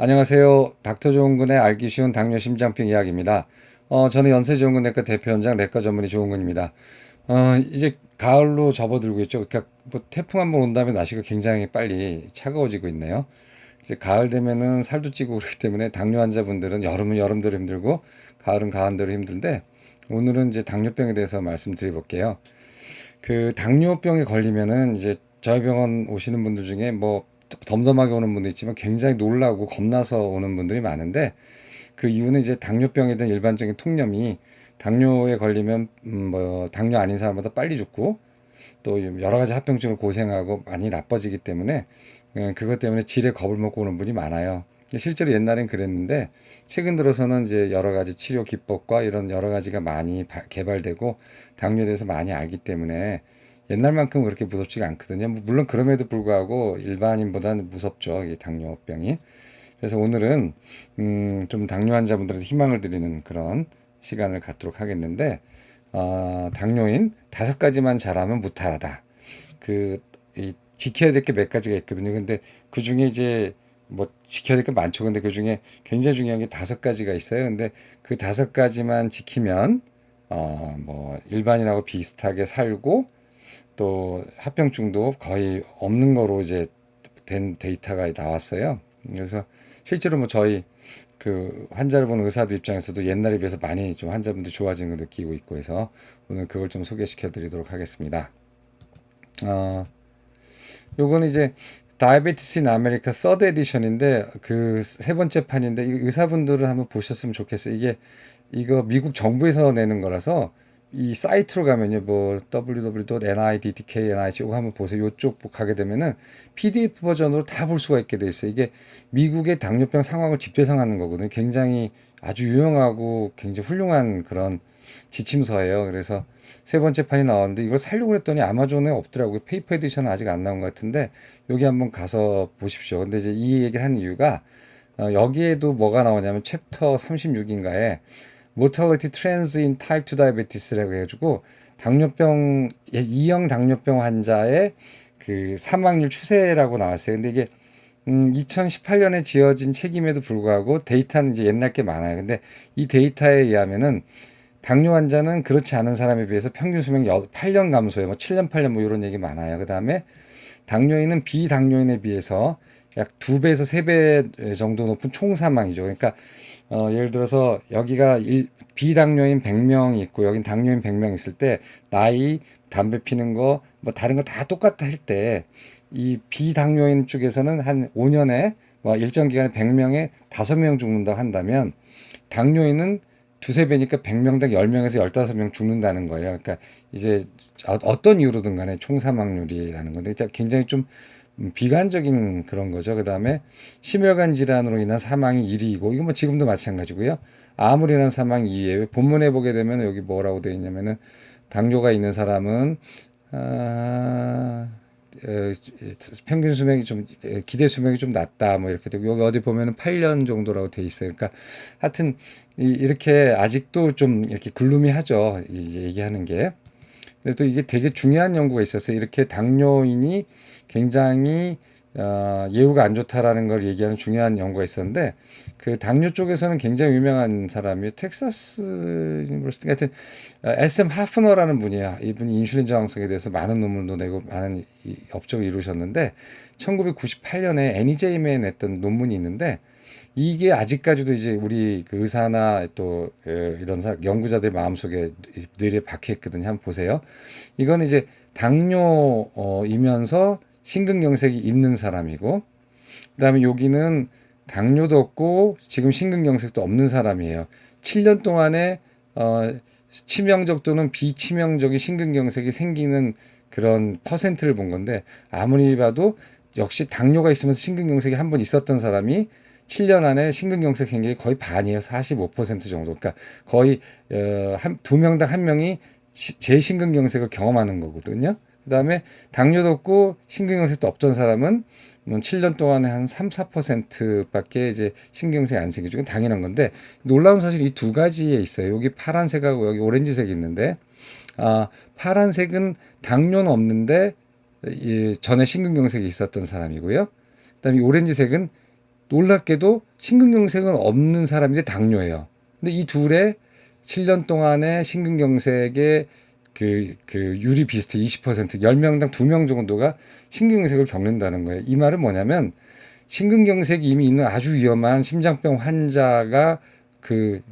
안녕하세요. 닥터조은근의 알기 쉬운 당뇨 심장병 이야기입니다. 저는 연세조은근내과 대표원장 내과 전문의 조은근입니다. 이제 가을로 접어들고 있죠. 그러니까 뭐 태풍 한번 온 다음에 날씨가 굉장히 빨리 차가워지고 있네요. 이제 가을 되면은 살도 찌고 그렇기 때문에 당뇨 환자분들은 여름은 여름대로 힘들고 가을은 가을대로 힘든데, 오늘은 이제 당뇨병에 대해서 말씀드려 볼게요. 그 당뇨병에 걸리면은 이제 저희 병원 오시는 분들 중에 뭐 덤덤하게 오는 분도 있지만 굉장히 놀라고 겁나서 오는 분들이 많은데, 그 이유는 이제 당뇨병이든 일반적인 통념이 당뇨에 걸리면 뭐 당뇨 아닌 사람보다 빨리 죽고 또 여러 가지 합병증으로 고생하고 많이 나빠지기 때문에, 그것 때문에 지레 겁을 먹고 오는 분이 많아요. 실제로 옛날엔 그랬는데 최근 들어서는 이제 여러 가지 치료 기법과 이런 여러 가지가 많이 개발되고 당뇨에 대해서 많이 알기 때문에 옛날만큼 그렇게 무섭지가 않거든요. 물론 그럼에도 불구하고 일반인보다는 무섭죠, 이 당뇨병이. 그래서 오늘은 좀 당뇨 환자분들한테 희망을 드리는 그런 시간을 갖도록 하겠는데, 당뇨인 5가지만 잘하면 무탈하다. 지켜야 될 게 몇 가지가 있거든요. 근데 그 중에 이제 뭐 지켜야 될 게 많죠. 근데 그 중에 굉장히 중요한 게 5가지가 있어요. 근데 그 5가지만 지키면 뭐 일반인하고 비슷하게 살고 또 합병증도 거의 없는 거로 이제 된 데이터가 나왔어요. 그래서 실제로 뭐 저희 그 환자를 보는 의사들 입장에서도 옛날에 비해서 많이 좀 환자분들이 좋아진 걸 느끼고 있고 해서 오늘 그걸 좀 소개시켜 드리도록 하겠습니다. 어, 요거는 이제 다이베티스 인 아메리카 서드 에디션인데 그 3번째 판인데, 이 의사분들을 한번 보셨으면 좋겠어요. 이거 미국 정부에서 내는 거라서 이 사이트로 가면요, 뭐 www.niddk.nih 이거 한번 보세요. 요쪽 가게 되면은 PDF 버전으로 다 볼 수가 있게 돼 있어요. 이게 미국의 당뇨병 상황을 집대성하는 거거든요. 굉장히 아주 유용하고 굉장히 훌륭한 그런 지침서예요. 그래서 3번째 판이 나왔는데 이걸 살려고 했더니 아마존에 없더라고요. 페이퍼 에디션은 아직 안 나온 것 같은데 여기 한번 가서 보십시오. 근데 이제 이 얘기를 한 이유가, 여기에도 뭐가 나오냐면 챕터 36인가에 Mortality Trends in Type 2 Diabetes라고 해가지고 당뇨병 2형 당뇨병 환자의 그 사망률 추세라고 나왔어요. 근데 이게 2018년에 지어진 책임에도 불구하고 데이터는 이제 옛날 게 많아요. 근데 이 데이터에 의하면은 당뇨 환자는 그렇지 않은 사람에 비해서 평균 수명이 8년 감소해요. 뭐 7년, 8년 뭐 이런 얘기 많아요. 그 다음에 당뇨인은 비당뇨인에 비해서 약 2배에서 3배 정도 높은 총 사망이죠. 그러니까 예를 들어서 여기가 비당뇨인 100명이 있고 여긴 당뇨인 100명 있을 때 나이, 담배 피는 거, 뭐 다른 거 다 똑같다 할 때 이 비당뇨인 쪽에서는 한 5년에 뭐 일정 기간에 100명에 5명 죽는다고 한다면 당뇨인은 두세 배니까 100명당 10명에서 15명 죽는다는 거예요. 그러니까 이제 어떤 이유로든 간에 총 사망률이라는 건데 굉장히 좀 비관적인 그런 거죠. 그다음에 심혈관 질환으로 인한 사망이 1위이고 이건 뭐 지금도 마찬가지고요. 암으로 인한 사망이 2위예요. 본문에 보게 되면 여기 뭐라고 되어 있냐면은 당뇨가 있는 사람은 아, 어, 평균 수명이 좀 기대 수명이 좀 낮다 뭐 이렇게 되고 여기 어디 보면은 8년 정도라고 돼 있어요. 그러니까 하여튼 이렇게 아직도 좀 이렇게 글루미하죠. 이제 얘기하는 게. 근데 또 이게 되게 중요한 연구가 있었어요. 이렇게 당뇨인이 굉장히 예후가 안 좋다라는 걸 얘기하는 중요한 연구가 있었는데, 그 당뇨 쪽에서는 굉장히 유명한 사람이 텍사스 유니버시티 같은 SM 하프너라는 분이야. 이분이 인슐린 저항성에 대해서 많은 논문도 내고 많은 업적을 이루셨는데 1998년에 NEJM에 냈던 논문이 있는데, 이게 아직까지도 이제 우리 그 의사나 또 이런 연구자들 마음속에 뇌리에 박혀 있거든요. 한번 보세요. 이거는 이제 당뇨이면서 심근경색이 있는 사람이고, 그다음에 여기는 당뇨도 없고 지금 심근경색도 없는 사람이에요. 7년 동안에 치명적 또는 비치명적인 심근경색이 생기는 그런 퍼센트를 본 건데, 아무리 봐도 역시 당뇨가 있으면서 심근경색이 한 번 있었던 사람이 7년 안에 심근경색 생긴 게 거의 반이에요. 45% 정도. 그러니까 거의 2명당 1명이 재심근경색을 경험하는 거거든요. 그다음에 당뇨도 없고 심근경색도 없던 사람은 7년 동안에 한 3, 4%밖에 이제 신경색이 안 생기죠. 이건 당연한 건데, 놀라운 사실이 이 2가지에 있어요. 여기 파란색하고 여기 오렌지색이 있는데, 파란색은 당뇨는 없는데 전에 심근경색이 있었던 사람이고요. 그다음에 오렌지색은 놀랍게도 심근경색은 없는 사람인데 당뇨예요. 근데 이 둘의 7년 동안의 심근경색의 그 율이 비슷해. 20%, 10명당 2명 정도가 심근경색을 겪는다는 거예요. 이 말은 뭐냐면 심근경색이 이미 있는 아주 위험한 심장병 환자가 그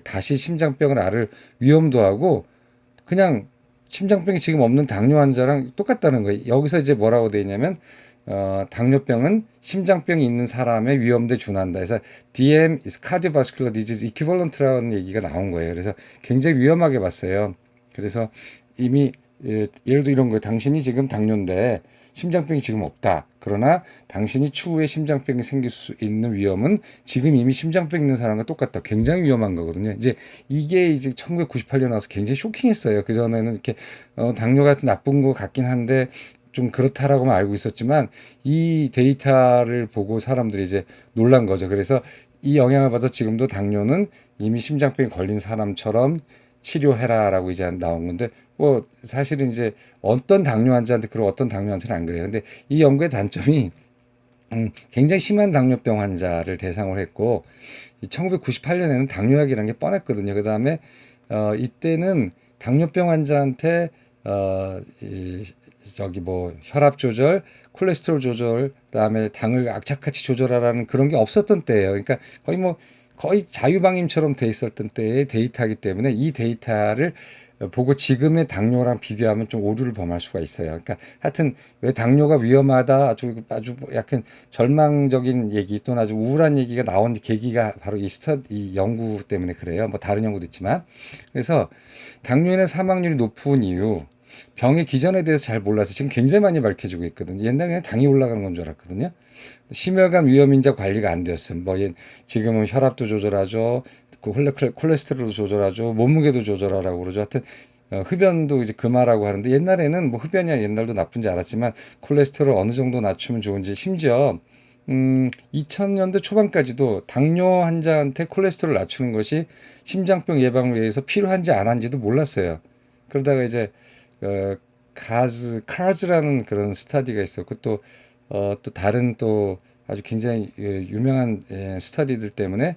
다시 심장병을 앓을 위험도 하고 그냥 심장병이 지금 없는 당뇨 환자랑 똑같다는 거예요. 여기서 이제 뭐라고 돼 있냐면 당뇨병은 심장병이 있는 사람의 위험도에 준한다. 그래서 DM is cardiovascular disease equivalent라는 얘기가 나온 거예요. 그래서 굉장히 위험하게 봤어요. 그래서 이미 예를 들어 이런 거예요. 당신이 지금 당뇨인데 심장병이 지금 없다. 그러나 당신이 추후에 심장병이 생길 수 있는 위험은 지금 이미 심장병 있는 사람과 똑같다. 굉장히 위험한 거거든요. 이게 이제 1998년 나와서 굉장히 쇼킹했어요. 그전에는 이렇게 당뇨가 나쁜 것 같긴 한데 좀 그렇다라고만 알고 있었지만 이 데이터를 보고 사람들이 이제 놀란 거죠. 그래서 이 영향을 받아 지금도 당뇨는 이미 심장병이 걸린 사람처럼 치료해라라고 이제 나온 건데 뭐 사실은 이제 어떤 당뇨 환자한테 그러고 어떤 당뇨 환자는 안 그래요. 근데 이 연구의 단점이 굉장히 심한 당뇨병 환자를 대상으로 했고 1998년에는 당뇨약이라는 게 뻔했거든요. 그다음에 이때는 당뇨병 환자한테 저기 뭐 혈압 조절, 콜레스테롤 조절, 그다음에 당을 악착같이 조절하라는 그런 게 없었던 때예요. 그러니까 거의 자유방임처럼 돼 있었던 때의 데이터이기 때문에 이 데이터를 보고 지금의 당뇨랑 비교하면 좀 오류를 범할 수가 있어요. 그러니까 하여튼 왜 당뇨가 위험하다 아주 약간 절망적인 얘기 또는 아주 우울한 얘기가 나온 계기가 바로 이 연구 때문에 그래요. 뭐 다른 연구도 있지만 그래서 당뇨인의 사망률이 높은 이유 병의 기전에 대해서 잘 몰라서 지금 굉장히 많이 밝혀지고 있거든요. 옛날에는 당이 올라가는 건 줄 알았거든요. 심혈관 위험인자 관리가 안 되었음. 지금은 혈압도 조절하죠. 콜레스테롤도 조절하죠. 몸무게도 조절하라고 그러죠. 하여튼 흡연도 이제 금하라고 하는데 옛날에는 뭐 흡연이야 옛날도 나쁜지 알았지만 콜레스테롤 어느 정도 낮추면 좋은지 심지어 2000년대 초반까지도 당뇨 환자한테 콜레스테롤 낮추는 것이 심장병 예방을 위해서 필요한지 안 한지도 몰랐어요. 그러다가 이제 어, 카즈라는 그런 스터디가 있었고 또 다른 또 아주 굉장히 유명한 스터디들 때문에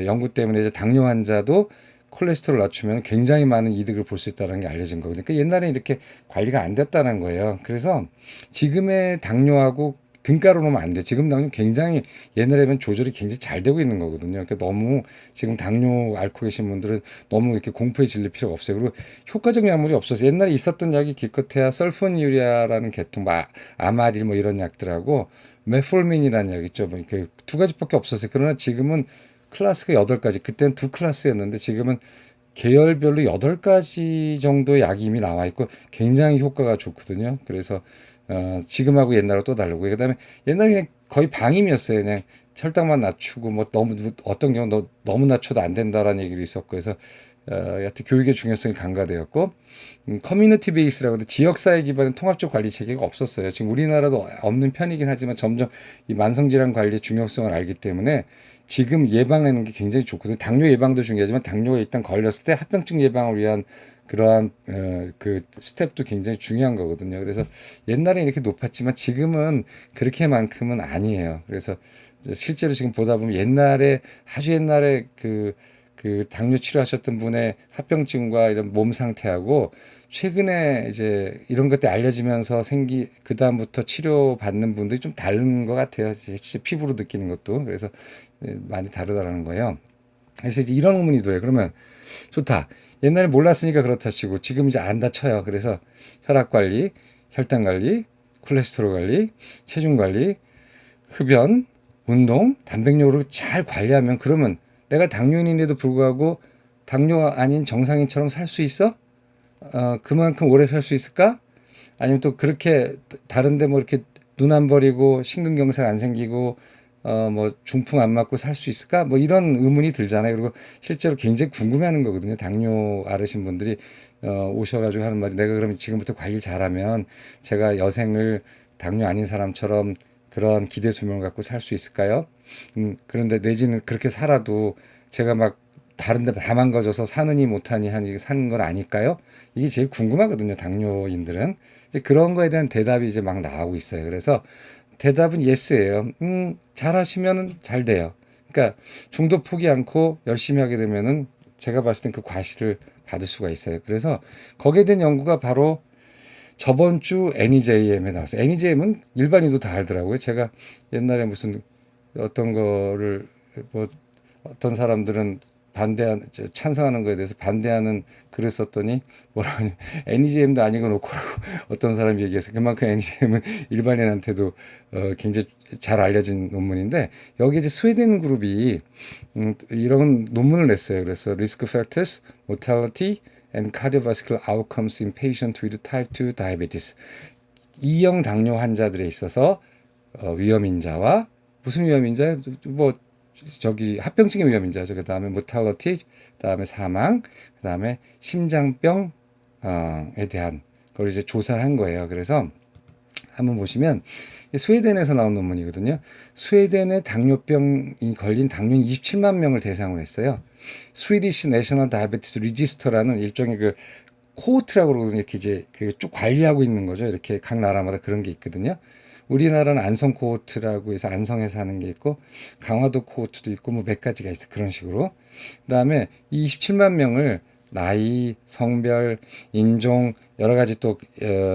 연구 때문에 이제 당뇨 환자도 콜레스테롤 낮추면 굉장히 많은 이득을 볼 수 있다는 게 알려진 거거든요. 그러니까 옛날에 이렇게 관리가 안 됐다는 거예요. 그래서 지금의 당뇨하고 등가로 놓으면 안 돼. 지금 당뇨 굉장히 옛날에 비하면 조절이 굉장히 잘 되고 있는 거거든요. 그러니까 너무 지금 당뇨 앓고 계신 분들은 너무 이렇게 공포에 질릴 필요가 없어요. 그리고 효과적 약물이 없어서 옛날에 있었던 약이 기껏해야 설포니유리아라는 계통, 아마릴 뭐 이런 약들하고 메폴민이라는 약 있죠. 그두 가지밖에 없었어요. 그러나 지금은 클래스가 8가지. 그때는 두 클래스였는데 지금은 계열별로 8가지 정도의 약이 이미 나와 있고 굉장히 효과가 좋거든요. 그래서 지금하고 옛날하고 또 다르고 그다음에 옛날에 거의 방임이었어요. 그냥 혈당만 낮추고 뭐 너무 어떤 경우 너무 낮춰도 안 된다라는 얘기도 있었고 그래서 여하튼 교육의 중요성이 강화되었고 커뮤니티 베이스라고 하는데 지역사회 기반의 통합적 관리 체계가 없었어요. 지금 우리나라도 없는 편이긴 하지만 점점 이 만성질환 관리의 중요성을 알기 때문에 지금 예방하는 게 굉장히 좋거든요. 당뇨 예방도 중요하지만 당뇨가 일단 걸렸을 때 합병증 예방을 위한 그러한 그 스텝도 굉장히 중요한 거거든요. 그래서 옛날에 이렇게 높았지만 지금은 그렇게만큼은 아니에요. 그래서 실제로 지금 보다 보면 아주 옛날에 그 당뇨 치료하셨던 분의 합병증과 이런 몸 상태하고 최근에 이제 이런 것들이 알려지면서 그다음부터 치료받는 분들이 좀 다른 것 같아요. 진짜 피부로 느끼는 것도. 그래서 많이 다르다라는 거예요. 그래서 이제 이런 의문이 들어요. 그러면 좋다. 옛날에 몰랐으니까 그렇다 치고 지금 이제 안 다쳐요. 그래서 혈압 관리, 혈당 관리, 콜레스테롤 관리, 체중 관리, 흡연, 운동, 단백뇨를 잘 관리하면 그러면 내가 당뇨인인데도 불구하고 당뇨 아닌 정상인처럼 살 수 있어? 그만큼 오래 살 수 있을까? 아니면 또 그렇게 다른데 뭐 이렇게 눈 안 버리고 심근경색 안 생기고 뭐 중풍 안 맞고 살 수 있을까? 뭐 이런 의문이 들잖아요. 그리고 실제로 굉장히 궁금해하는 거거든요. 당뇨 앓으신 분들이 오셔가지고 하는 말이 내가 그럼 지금부터 관리 잘하면 제가 여생을 당뇨 아닌 사람처럼 그런 기대 수명을 갖고 살 수 있을까요? 그런데 내지는 그렇게 살아도 제가 막 다른데 다 망가져서 사느니 못하니 하니 사는 건 아닐까요? 이게 제일 궁금하거든요. 당뇨인들은 이제 그런 거에 대한 대답이 이제 막 나오고 있어요. 그래서 대답은 예스예요. 잘하시면 잘 돼요. 그러니까 중도 포기 않고 열심히 하게 되면은 제가 봤을 땐 그 과실을 받을 수가 있어요. 그래서 거기에 대한 연구가 바로 저번 주 NEJM에 나왔어요. NEJM은 일반인도 다 알더라고요. 제가 옛날에 무슨 어떤 거를 뭐 어떤 사람들은 찬성하는 거에 대해서 반대하는 글을 썼더니 뭐라 하냐, NEJM도 아니고 놓고라고 어떤 사람이 얘기해서 그만큼 NEJM은 일반인한테도 굉장히 잘 알려진 논문인데 여기 이제 스웨덴 그룹이 이런 논문을 냈어요. 그래서 Risk Factors, Mortality and Cardiovascular Outcomes in Patients with Type 2 Diabetes. 2형 당뇨 환자들에 있어서 위험인자와 무슨 위험인자? 뭐 저기 합병증의 위험인자죠. 그 다음에 모탈리티, 그 다음에 사망, 그 다음에 심장병에 대한 걸 이제 조사를 한 거예요. 그래서 한번 보시면 스웨덴에서 나온 논문이거든요. 스웨덴의 당뇨병이 걸린 당뇨인 27만 명을 대상으로 했어요. 스위디시 내셔널 다이아베티스 리지스터라는 일종의 그 코호트라고 그러거든요. 이렇게 이제 쭉 관리하고 있는 거죠. 이렇게 각 나라마다 그런 게 있거든요. 우리나라는 안성 코호트라고 해서 안성에서 하는 게 있고 강화도 코호트도 있고 뭐 몇 가지가 있어 그런 식으로. 그다음에 이 27만 명을 나이, 성별, 인종 여러 가지 또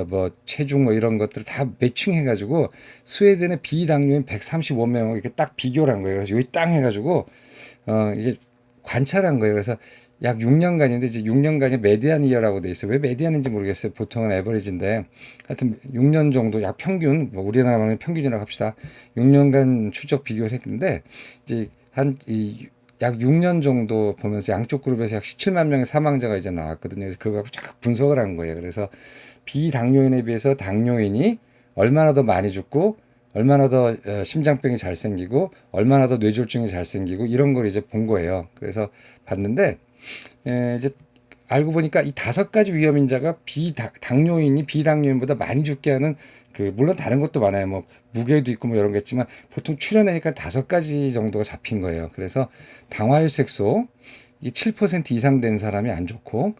뭐 체중 뭐 이런 것들을 다 매칭해 가지고 스웨덴의 비당뇨인 135명을 이렇게 딱 비교를 한 거예요. 그래서 여기 땅 해가지고 이게 관찰한 거예요. 그래서 약 6년간인데 이제 6년간이 메디안 이어라고 돼 있어요. 왜 메디안인지 모르겠어요. 보통은 에버리지인데 하여튼 6년 정도 약 평균 뭐 우리나라는 평균이라고 합시다. 6년간 추적 비교를 했는데 이제 약 6년 정도 보면서 양쪽 그룹에서 약 17만 명의 사망자가 이제 나왔거든요. 그래서 그거 갖고 쫙 분석을 한 거예요. 그래서 비당뇨인에 비해서 당뇨인이 얼마나 더 많이 죽고 얼마나 더 심장병이 잘 생기고 얼마나 더 뇌졸중이 잘 생기고 이런 걸 이제 본 거예요. 그래서 봤는데 이제 알고 보니까 이 5가지 위험인자가 당뇨인이 비당뇨인보다 많이 죽게 하는 물론 다른 것도 많아요. 뭐 무게도 있고 뭐 이런 게 있지만 보통 추려내니까 5가지 정도가 잡힌 거예요. 그래서 당화혈색소 이게 7% 이상 된 사람이 안 좋고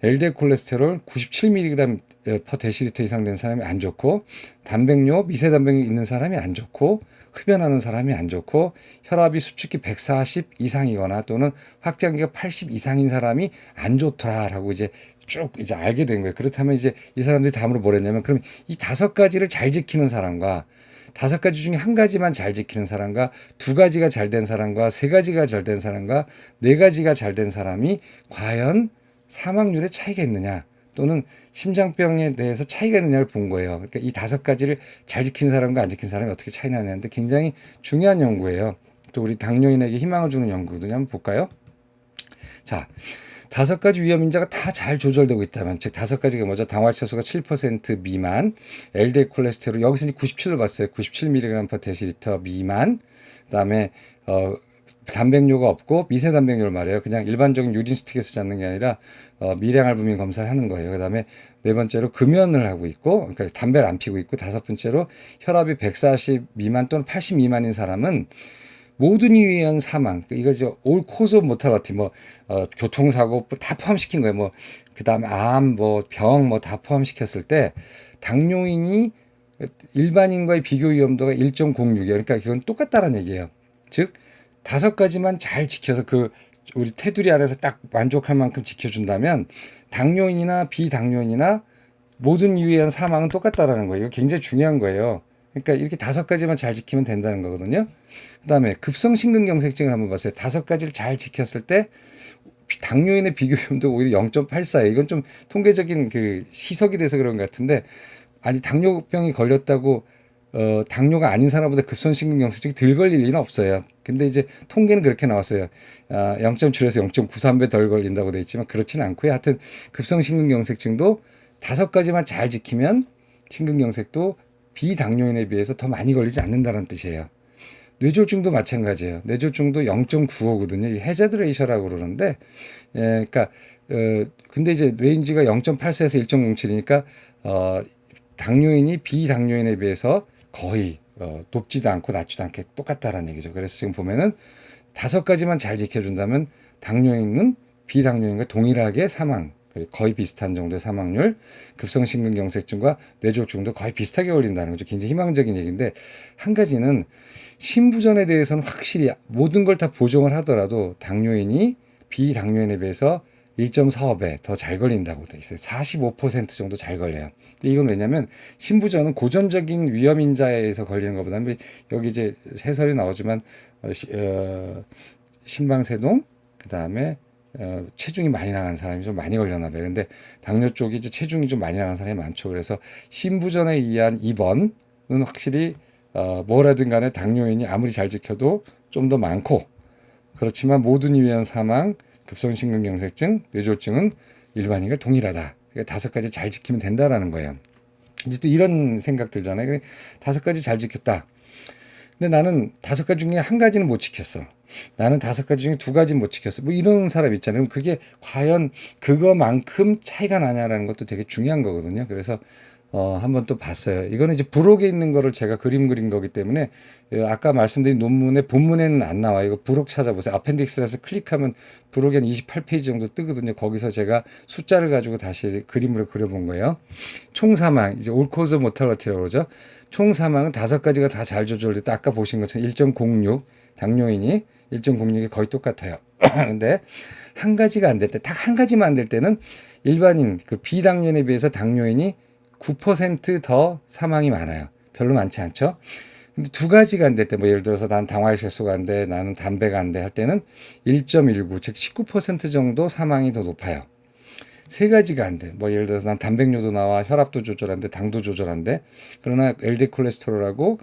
LDL 콜레스테롤 97mg per 데시리터 이상 된 사람이 안 좋고 단백뇨, 미세단백뇨 있는 사람이 안 좋고 흡연하는 사람이 안 좋고 혈압이 수축기 140 이상이거나 또는 확장기가 80 이상인 사람이 안 좋더라라고 이제 쭉 이제 알게 된 거예요. 그렇다면 이제 이 사람들이 다음으로 뭐랬냐면 그럼 이 5가지를 잘 지키는 사람과 5가지 중에 1가지만 잘 지키는 사람과 2가지가 잘 된 사람과 3가지가 잘 된 사람과 4가지가 잘 된 사람이 과연 사망률에 차이가 있느냐 또는 심장병에 대해서 차이가 있느냐를 본 거예요. 그러니까 이 5가지를 잘 지킨 사람과 안 지킨 사람이 어떻게 차이 나냐는데 굉장히 중요한 연구예요. 또 우리 당뇨인에게 희망을 주는 연구거든요. 한번 볼까요? 자, 5가지 위험인자가 다 잘 조절되고 있다면, 즉 5가지가 뭐죠? 당화혈소가 7% 미만, LDL 콜레스테롤 여기서 97을 봤어요. 97mg per 데시리터 미만. 그다음에 단백뇨가 없고 미세단백뇨를 말해요. 그냥 일반적인 유린 스틱에서 잡는 게 아니라 미량알부민 검사를 하는 거예요. 그다음에 4번째로 금연을 하고 있고, 그러니까 담배를 안 피고 있고, 5번째로 혈압이 140 미만 또는 80 미만인 사람은 모든 이유에 의한 사망, 이거 이제 올 코스 오브 모탈리티, 교통사고 다 포함시킨 거예요. 뭐 그다음에 암, 병 다 포함시켰을 때 당뇨인이 일반인과의 비교 위험도가 1.06이에요. 그러니까 이건 똑같다는 얘기예요. 즉 5가지만 잘 지켜서 우리 테두리 안에서 딱 만족할 만큼 지켜준다면 당뇨인이나 비당뇨인이나 모든 이유에 의한 사망은 똑같다라는 거예요. 이거 굉장히 중요한 거예요. 그러니까 이렇게 5가지만 잘 지키면 된다는 거거든요. 그다음에 급성심근경색증을 한번 봤어요. 5가지를 잘 지켰을 때 당뇨인의 비교 위험도 오히려 0.84예요. 이건 좀 통계적인 희석이 돼서 그런 것 같은데 아니 당뇨병이 걸렸다고 당뇨가 아닌 사람보다 급성심근경색증이 덜 걸릴 리는 없어요. 근데 이제 통계는 그렇게 나왔어요. 0.7에서 0.93배 덜 걸린다고 돼 있지만 그렇지는 않고요. 하여튼 급성심근경색증도 5가지만 잘 지키면 심근경색도 비당뇨인에 비해서 더 많이 걸리지 않는다는 뜻이에요. 뇌졸중도 마찬가지예요. 뇌졸중도 0.95거든요. 이 해저드 레이셔라고 그러는데, 그러니까 근데 이제 레인지가 0.84에서 1.07이니까 당뇨인이 비당뇨인에 비해서 거의 높지도 않고 낮지도 않게 똑같다라는 얘기죠. 그래서 지금 보면은 5가지만 잘 지켜준다면 당뇨인은 비당뇨인과 동일하게 사망 거의 비슷한 정도의 사망률, 급성심근경색증과 뇌졸중도 거의 비슷하게 걸린다는 거죠. 굉장히 희망적인 얘기인데, 한 가지는 신부전에 대해서는 확실히 모든 걸 다 보정을 하더라도 당뇨인이 비당뇨인에 비해서 1.45배 더 잘 걸린다고 돼 있어요. 45% 정도 잘 걸려요. 근데 이건 왜냐면 신부전은 고전적인 위험인자에서 걸리는 것보다는 여기 이제 해설이 나오지만 심방세동 그다음에 체중이 많이 나간 사람이 좀 많이 걸렸나 봐요. 근데 당뇨 쪽이 이제 체중이 좀 많이 나간 사람이 많죠. 그래서 신부전에 의한 입원은 확실히 뭐라든 간에 당뇨인이 아무리 잘 지켜도 좀 더 많고, 그렇지만 모든 유의한 사망, 급성심근경색증, 뇌졸중은 일반인과 동일하다. 그러니까 5가지 잘 지키면 된다라는 거예요. 이제 또 이런 생각 들잖아요. 5가지 잘 지켰다. 근데 나는 5가지 중에 한 가지는 못 지켰어. 나는 5가지 중에 2가지는 못 지켰어. 뭐 이런 사람 있잖아요. 그럼 그게 과연 그거만큼 차이가 나냐라는 것도 되게 중요한 거거든요. 그래서 한번 또 봤어요. 이거는 이제 부록에 있는 거를 제가 그림 그린 거기 때문에 아까 말씀드린 논문의 본문에는 안 나와요. 이거 부록 찾아보세요. 아펜딕스라서 클릭하면 부록이 한 28페이지 정도 뜨거든요. 거기서 제가 숫자를 가지고 다시 그림으로 그려본 거예요. 총 사망, 이제 올 코즈 모탈리티라고 그러죠. 총 사망은 5가지가 다 잘 조절됐다. 아까 보신 것처럼 1.06, 당뇨인이 1.06이 거의 똑같아요. 근데 한 가지가 안 될 때, 딱 한 가지만 안 될 때는 일반인, 그 비당뇨인에 비해서 당뇨인이 9%더 사망이 많아요. 별로 많지 않죠? 근데 2가지가 안 될 때, 뭐 예를 들어서 난 당화혈색소가 안 돼, 나는 담배가 안 돼 할 때는 1.19, 즉 19% 정도 사망이 더 높아요. 3가지가 안 돼. 뭐 예를 들어서 난 단백뇨도 나와, 혈압도 조절한대, 당도 조절한대. 그러나 LDL 콜레스테롤하고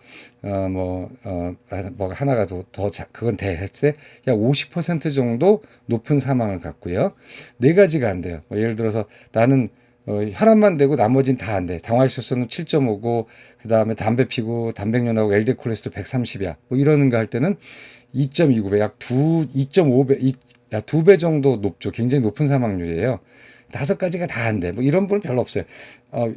뭐 하나가 그건 돼 했을 약50% 정도 높은 사망을 갖고요. 4가지가 안 돼요. 뭐 예를 들어서 나는 혈압만 되고 나머지는 다 안 돼. 당화혈색소는 7.5고 그다음에 담배 피고 단백뇨 나오고 LDL 콜레스테롤 130이야. 뭐 이러는 거 할 때는 2.29배, 약 2.5배, 약 2배 정도 높죠. 굉장히 높은 사망률이에요. 5가지가 다 안 돼. 뭐 이런 분은 별로 없어요.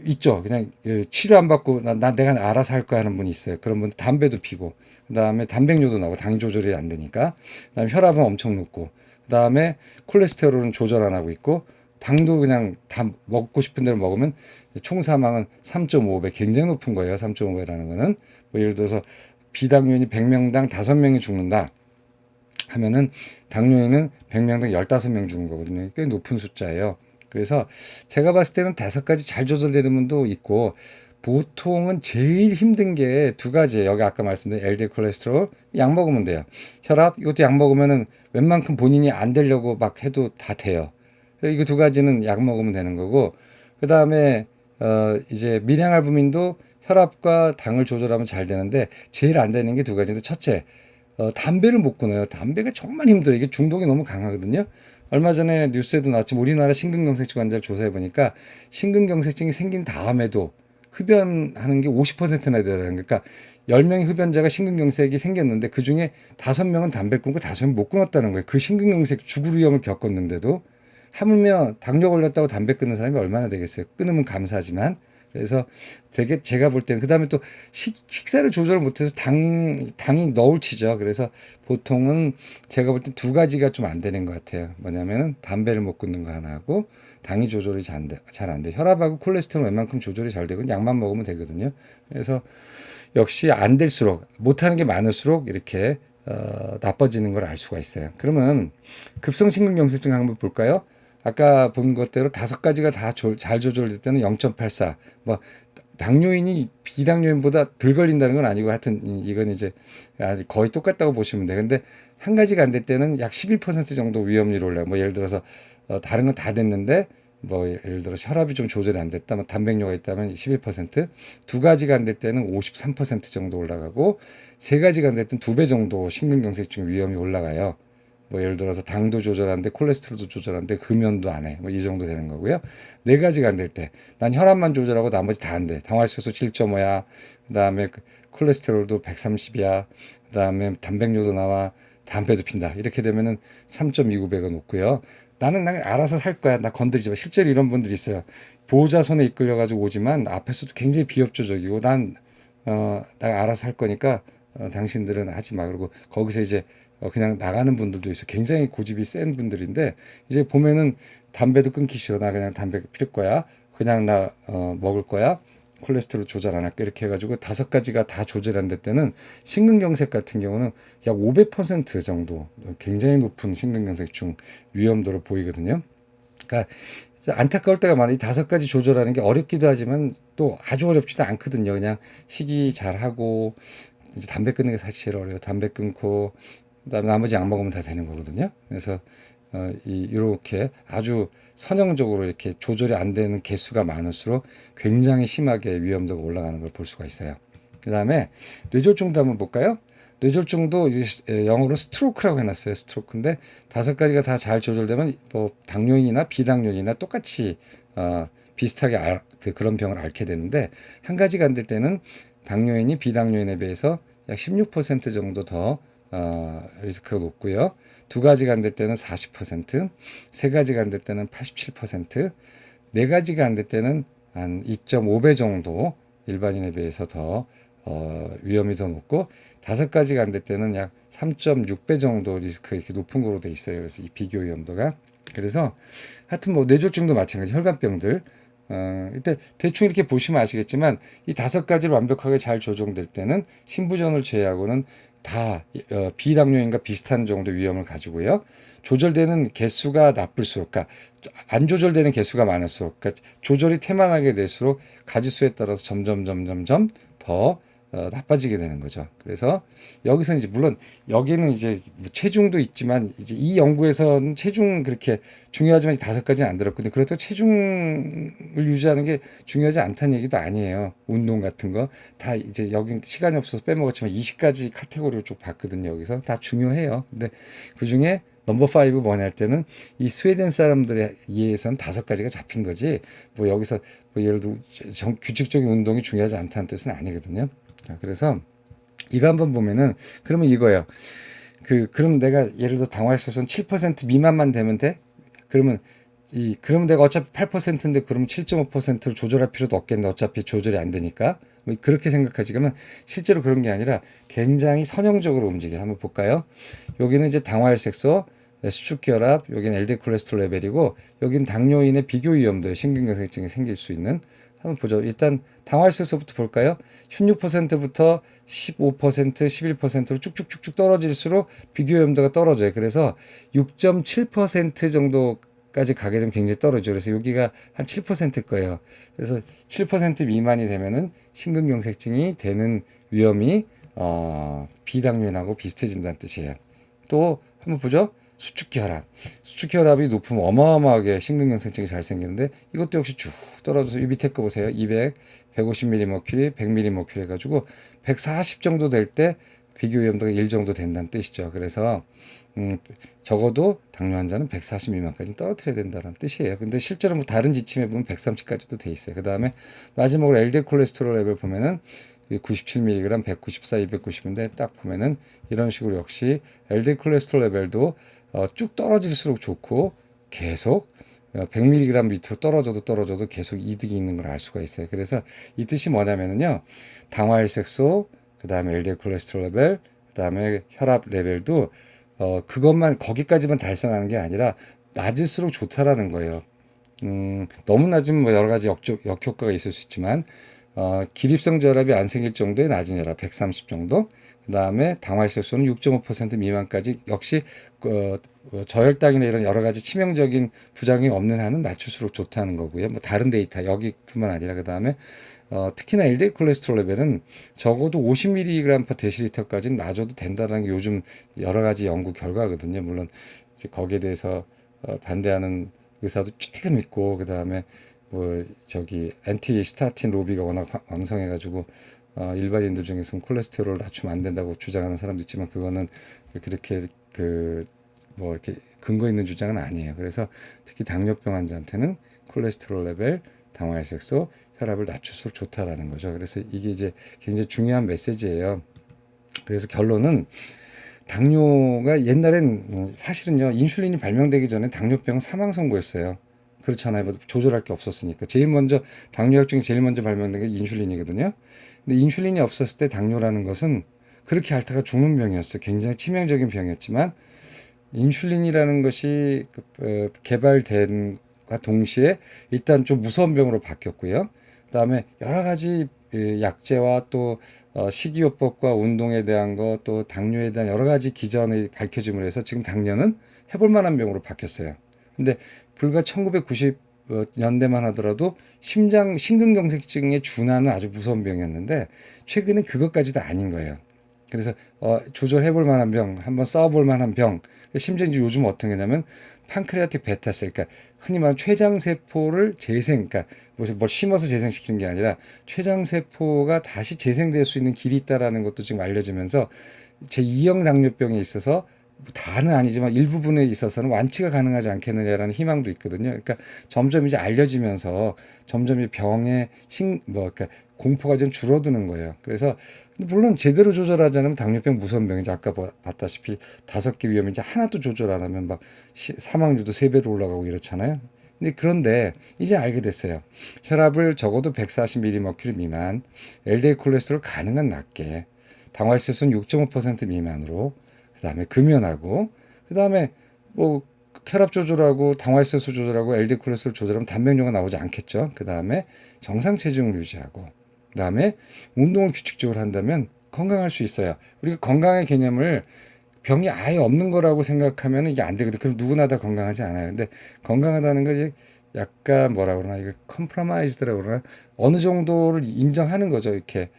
있죠. 그냥 치료 안 받고 내가 알아서 할 거야 하는 분이 있어요. 그런 분 담배도 피고, 그다음에 단백뇨도 나고 당 조절이 안 되니까, 그다음에 혈압은 엄청 높고, 그다음에 콜레스테롤은 조절 안 하고 있고, 당도 그냥 다 먹고 싶은 대로 먹으면 총 사망은 3.5배, 굉장히 높은 거예요. 3.5배라는 거는 뭐 예를 들어서 비당뇨인이 100명당 5명이 죽는다 하면은 당뇨인은 100명당 15명 죽은 거거든요. 꽤 높은 숫자예요. 그래서 제가 봤을 때는 5가지 잘 조절되는 분도 있고, 보통은 제일 힘든 게 2가지예요. 여기 아까 말씀드린 LDL 콜레스테롤 약 먹으면 돼요. 혈압 이것도 약 먹으면은 웬만큼 본인이 안 되려고 막 해도 다 돼요. 이거 2가지는 약 먹으면 되는 거고, 그 다음에 이제 미량알부민도 혈압과 당을 조절하면 잘 되는데 제일 안 되는 게 2가지인데, 첫째, 담배를 못 끊어요. 담배가 정말 힘들어요. 이게 중독이 너무 강하거든요. 얼마 전에 뉴스에도 나왔지만 우리나라 심근경색증 환자를 조사해 보니까 심근경색증이 생긴 다음에도 흡연하는 게 50%나 되더라고요. 그러니까 10명의 흡연자가 심근경색이 생겼는데 그 중에 5명은 담배를 끊고 5명은 못 끊었다는 거예요. 그 심근경색 죽을 위험을 겪었는데도. 하물며 당뇨 걸렸다고 담배 끊는 사람이 얼마나 되겠어요. 끊으면 감사하지만. 그래서 되게 제가 볼 때는, 그다음에 또 식사를 조절 못해서 당이 너울치죠. 그래서 보통은 제가 볼 때 2가지가 좀 안 되는 것 같아요. 뭐냐면 담배를 못 끊는 거 하나하고 당이 조절이 잘 안 돼. 혈압하고 콜레스테롤 웬만큼 조절이 잘 되고 약만 먹으면 되거든요. 그래서 역시 안 될수록, 못하는 게 많을수록 이렇게 나빠지는 걸 알 수가 있어요. 그러면 급성심근경색증 한번 볼까요? 아까 본 것대로 5가지가 다 잘 조절될 때는 0.84. 뭐 당뇨인이 비당뇨인보다 덜 걸린다는 건 아니고, 하여튼 이건 이제 거의 똑같다고 보시면 돼요. 근데 한 가지가 안 될 때는 약 11% 정도 위험률이 올라요. 뭐 예를 들어서 다른 건 다 됐는데, 뭐 예를 들어 혈압이 좀 조절이 안 됐다, 뭐 단백뇨가 있다면 11%, 2가지가 안 될 때는 53% 정도 올라가고, 3가지가 안 될 때는 2배 정도 심근경색증 위험이 올라가요. 뭐 예를 들어서 당도 조절하는데 콜레스테롤도 조절하는데 금연도 안 해. 뭐 이 정도 되는 거고요. 4가지가 안 될 때, 난 혈압만 조절하고 나머지 다 안 돼. 당화혈색소 7.5야. 그다음에 콜레스테롤도 130이야. 그다음에 단백뇨도 나와. 담배도 핀다. 이렇게 되면은 3.29배가 높고요. 나는 알아서 할 거야. 나 건드리지 마. 실제로 이런 분들이 있어요. 보호자 손에 이끌려 가지고 오지만 앞에서도 굉장히 비협조적이고, 내가 알아서 할 거니까 당신들은 하지 마. 그러고 거기서 이제 그냥 나가는 분들도 있어. 굉장히 고집이 센 분들인데, 이제 보면은 담배도 끊기 싫어. 나 그냥 담배 피울 거야. 그냥 나 먹을 거야. 콜레스테롤 조절 안 할게. 이렇게 해가지고 5가지가 다 조절 안 될 때는 심근경색 같은 경우는 약 500% 정도 굉장히 높은 심근경색중 위험도를 보이거든요. 그러니까 안타까울 때가 많아요. 이 5가지 조절하는 게 어렵기도 하지만 또 아주 어렵지도 않거든요. 그냥 식이 잘 하고 이제 담배 끊는 게 사실 어려워요. 담배 끊고 그다음에 나머지 약 먹으면 다 되는 거거든요. 그래서 이렇게 아주 선형적으로 이렇게 조절이 안 되는 개수가 많을수록 굉장히 심하게 위험도가 올라가는 걸 볼 수가 있어요. 그다음에 뇌졸중도 한번 볼까요? 뇌졸중도 이제 영어로 스트로크라고 해놨어요. 스트로크인데 5가지가 다 잘 조절되면 뭐 당뇨인이나 비당뇨인이나 똑같이 비슷하게 그런 병을 앓게 되는데 한 가지가 안 될 때는 당뇨인이 비당뇨인에 비해서 약 16% 정도 더 리스크가 높고요. 2가지가 안 될 때는 40%, 3가지가 안 될 때는 87%, 4가지가 안 될 때는 한 2.5배 정도 일반인에 비해서 더 위험이 더 높고 5가지가 안 될 때는 약 3.6배 정도 리스크가 이렇게 높은 거로 돼 있어요. 그래서 이 비교 위험도가 그래서 하여튼 뭐 뇌졸중도 마찬가지 혈관병들 이때 대충 이렇게 보시면 아시겠지만 이 5가지를 완벽하게 잘 조정될 때는 신부전을 제외하고는 다 비당뇨인과 비슷한 정도 위험을 가지고요. 조절되는 개수가 나쁠수록, 그러니까 안 조절되는 개수가 많을수록, 그러니까 조절이 태만하게 될수록 가지수에 따라서 점점 더 나빠지게 되는 거죠. 그래서 여기서 이제 물론 여기는 이제 뭐 체중도 있지만 이제 이 연구에서는 체중 그렇게 중요하지만 5가지는 안 들었거든요. 그렇다고 체중을 유지하는 게 중요하지 않다는 얘기도 아니에요. 운동 같은 거 다 이제 여기 시간이 없어서 빼먹었지만 20가지 카테고리로 쭉 봤거든요. 여기서 다 중요해요. 근데 그 중에 넘버 5 뭐냐 할 때는 이 스웨덴 사람들에 의해서는 5가지가 잡힌 거지 뭐 여기서 뭐 예를 들어 규칙적인 운동이 중요하지 않다는 뜻은 아니거든요. 그래서 이거 한번 보면은 그러면 이거예요. 그럼 내가 예를 들어 당화혈소는 7% 미만만 되면 돼? 그러면 내가 어차피 8%인데 그러면 7.5%로 조절할 필요도 없겠네. 어차피 조절이 안 되니까. 뭐 그렇게 생각하지. 그러면 실제로 그런 게 아니라 굉장히 선형적으로 움직여. 한번 볼까요? 여기는 이제 당화혈색소, 수축결합, 여기는 LDL 콜레스테롤 레벨이고 여기는 당뇨인의 비교 위험도에 심근경색증이 생길 수 있는 한번 보죠. 일단 당화혈색소부터 볼까요? 16%부터 15%, 11%로 쭉쭉쭉쭉 떨어질수록 비교 위험도가 떨어져요. 그래서 6.7% 정도까지 가게 되면 굉장히 떨어져요. 그래서 여기가 한 7%일 거예요. 그래서 7% 미만이 되면은 심근경색증이 되는 위험이 비당뇨인하고 비슷해진다는 뜻이에요. 또 한번 보죠. 수축혈압이 높으면 어마어마하게 심근경색증이 잘 생기는데 이것도 역시 쭉 떨어져서 이 밑에 거 보세요. 200, 150mmmercury, 100mmmercury 해가지고 140 정도 될 때 비교 위험도가 1 정도 된다는 뜻이죠. 그래서 적어도 당뇨 환자는 140 미만까지 떨어뜨려야 된다는 뜻이에요. 근데 실제로 뭐 다른 지침에 보면 130까지도 돼 있어요. 그 다음에 마지막으로 LDL 콜레스테롤 레벨 보면은 97mg, 194, 290인데 딱 보면은 이런 식으로 역시 LDL 콜레스테롤 레벨도 쭉 떨어질수록 좋고 계속 100mg 밑으로 떨어져도 계속 이득이 있는 걸 알 수가 있어요. 그래서 이 뜻이 뭐냐면요. 당화혈색소, 그 다음에 LDL 콜레스테롤 레벨, 그 다음에 혈압 레벨도 그것만 거기까지만 달성하는 게 아니라 낮을수록 좋다라는 거예요. 너무 낮으면 뭐 여러 가지 역효과가 있을 수 있지만 기립성 저혈압이 안 생길 정도의 낮은 혈압 130 정도. 그 다음에 당화혈색소는 6.5% 미만까지 역시 저혈당이나 이런 여러 가지 치명적인 부작용이 없는 한은 낮출수록 좋다는 거고요. 뭐 다른 데이터 여기뿐만 아니라 그 다음에 특히나 LDL 콜레스테롤 레벨은 적어도 50mg/dl까지는 낮아도 된다는 게 요즘 여러 가지 연구 결과거든요. 물론 이제 거기에 대해서 반대하는 의사도 조금 있고 그 다음에 뭐 엔티 스타틴 로비가 워낙 왕성해가지고 일반인들 중에서는 콜레스테롤을 낮추면 안 된다고 주장하는 사람도 있지만 그거는 그렇게 뭐 이렇게 근거 있는 주장은 아니에요. 그래서 특히 당뇨병 환자한테는 콜레스테롤 레벨, 당화혈색소, 혈압을 낮출수록 좋다라는 거죠. 그래서 이게 이제 굉장히 중요한 메시지예요. 그래서 결론은 당뇨가 옛날엔 사실은요 인슐린이 발명되기 전에 당뇨병은 사망 선고였어요. 그렇잖아요. 뭐 조절할 게 없었으니까. 당뇨약 중에 제일 먼저 발명된 게 인슐린이거든요. 근데 인슐린이 없었을 때 당뇨라는 것은 그렇게 앓다가 죽는 병이었어요. 굉장히 치명적인 병이었지만 인슐린이라는 것이 개발된과 동시에 일단 좀 무서운 병으로 바뀌었고요. 그다음에 여러 가지 약제와 또 식이요법과 운동에 대한 것, 또 당뇨에 대한 여러 가지 기전이 밝혀짐으로 해서 지금 당뇨는 해볼 만한 병으로 바뀌었어요. 근데 불과 1990년대만 하더라도 심근경색증에 준하는 아주 무서운 병이었는데 최근엔 그것까지도 아닌 거예요. 그래서 조절해 볼 만한 병, 한번 써볼 만한 병. 심지어 이제 요즘 어떤 게냐면 판크레아틱 베타셀, 그러니까 흔히 말하는 췌장세포를 재생, 그러니까 뭘 심어서 재생시키는 게 아니라 췌장세포가 다시 재생될 수 있는 길이 있다라는 것도 지금 알려지면서 제2형 당뇨병에 있어서 다는 아니지만 일부분에 있어서는 완치가 가능하지 않겠느냐라는 희망도 있거든요. 그러니까 점점 이제 알려지면서 점점 이 병의 그러니까 공포가 좀 줄어드는 거예요. 그래서 물론 제대로 조절하지 않으면 당뇨병 무서운 병이죠. 아까 봤다시피 5개 위험이 이제 하나도 조절 안 하면 막 사망률도 3배로 올라가고 이렇잖아요. 그런데 이제 알게 됐어요. 혈압을 적어도 140mmmercury 미만, LDL 콜레스테롤 가능한 낮게, 당화혈색소는 6.5% 미만으로, 그다음에 금연하고, 그다음에 뭐 혈압 조절하고 당화혈색소 조절하고 LDL 콜레스테롤 조절하면 단백뇨가 나오지 않겠죠. 그다음에 정상 체중을 유지하고, 그다음에 운동을 규칙적으로 한다면 건강할 수 있어요. 우리가 건강의 개념을 병이 아예 없는 거라고 생각하면 이게 안 되거든. 그럼 누구나 다 건강하지 않아요. 근데 건강하다는 게 약간 뭐라 그러나 이게 컴프로마이즈드라고 그러나 어느 정도를 인정하는 거죠. 이렇게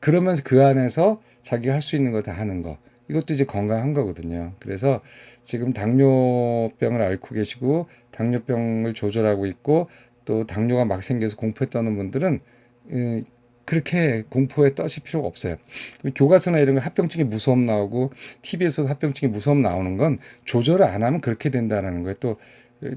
그러면서 그 안에서 자기가 할 수 있는 거 다 하는 거. 이것도 이제 건강한 거거든요. 그래서 지금 당뇨병을 앓고 계시고 당뇨병을 조절하고 있고 또 당뇨가 막 생겨서 공포에 떠는 분들은 그렇게 공포에 떠실 필요가 없어요. 교과서나 이런 거 합병증이 무서움 나오고 TV에서도 합병증이 무서움 나오는 건 조절을 안 하면 그렇게 된다는 거예요.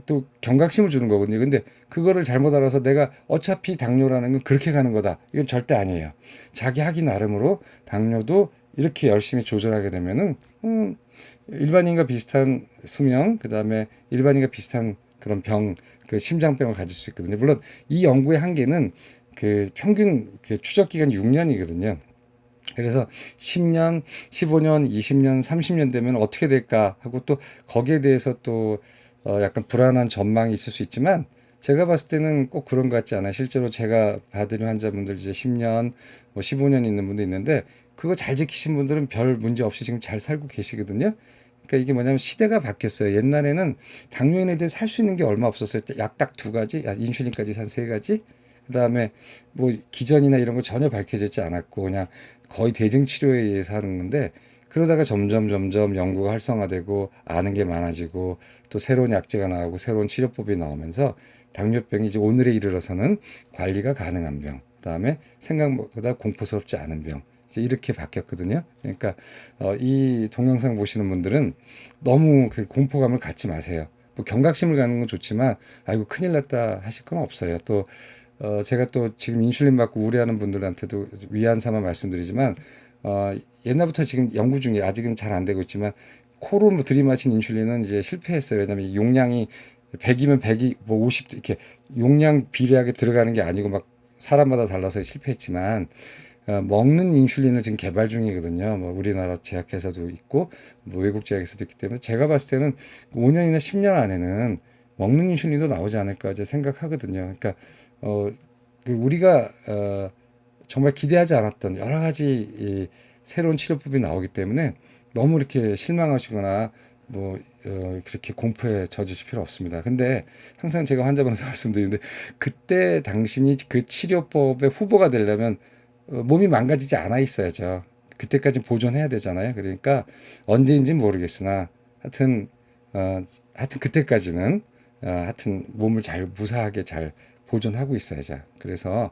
또 경각심을 주는 거거든요. 근데 그거를 잘못 알아서 내가 어차피 당뇨라는 건 그렇게 가는 거다. 이건 절대 아니에요. 자기 하기 나름으로 당뇨도 이렇게 열심히 조절하게 되면은 일반인과 비슷한 수명, 그다음에 일반인과 비슷한 그런 병, 그 심장병을 가질 수 있거든요. 물론 이 연구의 한계는 그 평균 그 추적 기간이 6년이거든요. 그래서 10년, 15년, 20년, 30년 되면 어떻게 될까 하고 또 거기에 대해서 또 약간 불안한 전망이 있을 수 있지만 제가 봤을 때는 꼭 그런 것 같지 않아요. 실제로 제가 봐드린 환자분들 이제 10년, 뭐 15년 있는 분도 있는데 그거 잘 지키신 분들은 별 문제 없이 지금 잘 살고 계시거든요. 그러니까 이게 뭐냐면 시대가 바뀌었어요. 옛날에는 당뇨인에 대해 살 수 있는 게 얼마 없었어요. 약 딱 2가지, 인슐린까지 한 3가지. 그다음에 뭐 기전이나 이런 거 전혀 밝혀지지 않았고 그냥 거의 대증 치료에 의해서 하는 건데 그러다가 점점 연구가 활성화되고 아는 게 많아지고 또 새로운 약제가 나오고 새로운 치료법이 나오면서 당뇨병이 이제 오늘에 이르러서는 관리가 가능한 병, 그다음에 생각보다 공포스럽지 않은 병 이제 이렇게 바뀌었거든요. 그러니까 이 동영상 보시는 분들은 너무 그 공포감을 갖지 마세요. 뭐 경각심을 갖는 건 좋지만 아이고 큰일 났다 하실 건 없어요. 또 제가 또 지금 인슐린 맞고 우려하는 분들한테도 위안 삼아 말씀드리지만, 옛날부터 지금 연구 중에 아직은 잘 안 되고 있지만, 코로 뭐 들이마신 인슐린은 이제 실패했어요. 왜냐면 용량이 100이면 100이 뭐 50, 이렇게 용량 비례하게 들어가는 게 아니고 막 사람마다 달라서 실패했지만, 먹는 인슐린을 지금 개발 중이거든요. 뭐 우리나라 제약회사도 있고, 뭐 외국 제약회사도 있기 때문에 제가 봤을 때는 5년이나 10년 안에는 먹는 인슐린도 나오지 않을까 이제 생각하거든요. 그러니까 어, 우리가 정말 기대하지 않았던 여러 가지 새로운 치료법이 나오기 때문에 너무 이렇게 실망하시거나 뭐 그렇게 공포에 젖으실 필요 없습니다. 근데 항상 제가 환자분한테 말씀드리는데 그때 당신이 그 치료법의 후보가 되려면 몸이 망가지지 않아 있어야죠. 그때까지 보존해야 되잖아요. 그러니까 언제인지는 모르겠으나 하여튼 그때까지는 하여튼 몸을 잘 무사하게 잘 보존하고 있어야죠. 그래서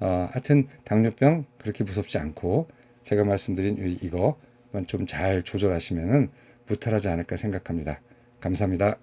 하여튼 당뇨병 그렇게 무섭지 않고 제가 말씀드린 이거만 좀 잘 조절하시면은 무탈하지 않을까 생각합니다. 감사합니다.